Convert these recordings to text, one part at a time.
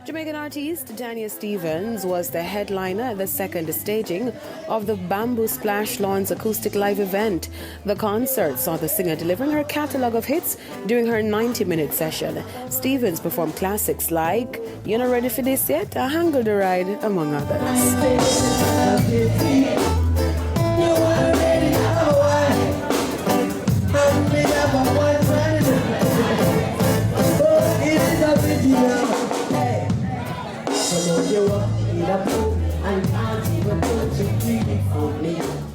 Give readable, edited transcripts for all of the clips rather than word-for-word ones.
Jamaican artist Dania Stevens was the headliner at the second staging of the Bamboo Splash Lawns Acoustic Live event. The concert saw the singer delivering her catalogue of hits during her 90-minute session. Stevens performed classics like "You Not Ready for This Yet?", "I Hangle the Ride", among others.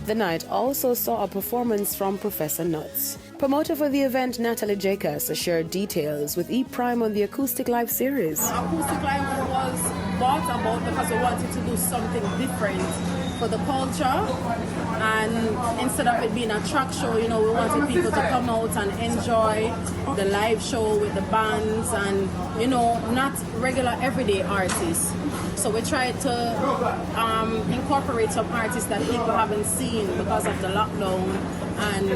The night also saw a performance from Professor Nuts. Promoter for the event, Natalie Jacobs, shared details with E! Prime on the Acoustic Live series. Acoustic Live was brought about because we wanted to do something different for the culture, and instead of it being a track show, we wanted people to come out and enjoy the live show with the bands and, not regular everyday artists. So we tried to incorporate some artists that people haven't seen because of the lockdown, and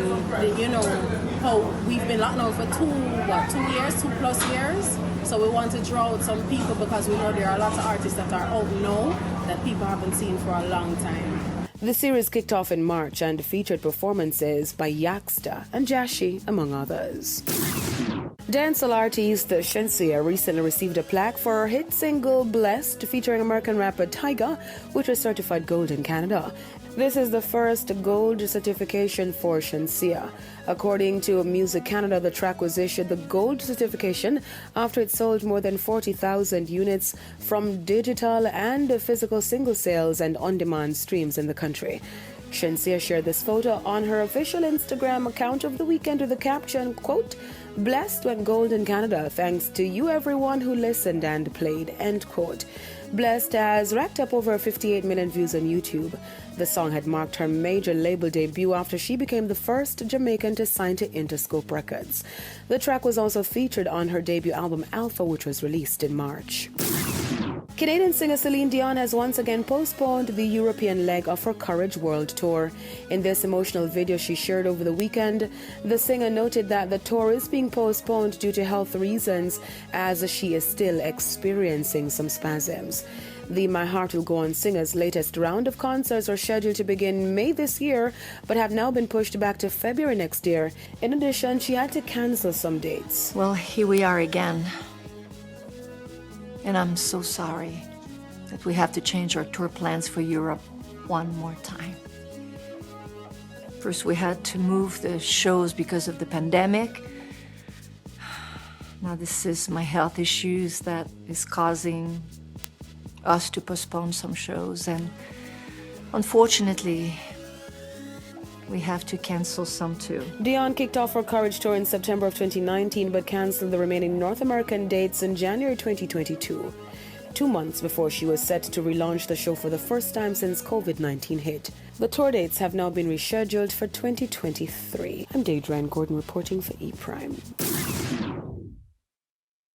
how we've been locked down for 2+ years. So we want to draw out some people because we know there are a lot of artists that are out now that people haven't seen for a long time. The series kicked off in March and featured performances by Yaxter and Jashi, among others. Dancehall artist Shenseea recently received a plaque for her hit single Blessed, featuring American rapper Tyga, which was certified gold in Canada. This is the first gold certification for Shenseea. According to Music Canada, the track was issued the gold certification after it sold more than 40,000 units from digital and physical single sales and on-demand streams in the country. Shenseea shared this photo on her official Instagram account over the weekend with the caption, quote, "Blessed went gold in Canada thanks to you everyone who listened and played," end quote. Blessed has racked up over 58 million views on YouTube. The song had marked her major label debut after she became the first Jamaican to sign to Interscope Records. The track was also featured on her debut album Alpha, which was released in March. Canadian singer Celine Dion has once again postponed the European leg of her Courage World Tour. In this emotional video she shared over the weekend, the singer noted that the tour is being postponed due to health reasons as she is still experiencing some spasms. The My Heart Will Go On singer's latest round of concerts are scheduled to begin May this year, but have now been pushed back to February next year. In addition, she had to cancel some dates. Well, here we are again. And I'm so sorry that we have to change our tour plans for Europe one more time. First, we had to move the shows because of the pandemic. Now this is my health issues that is causing us to postpone some shows. And unfortunately, we have to cancel some too. Dion kicked off her Courage Tour in September of 2019 but cancelled the remaining North American dates in January 2022, 2 months before she was set to relaunch the show for the first time since COVID-19 hit. The tour dates have now been rescheduled for 2023. I'm Deidre Gordon reporting for E! Prime.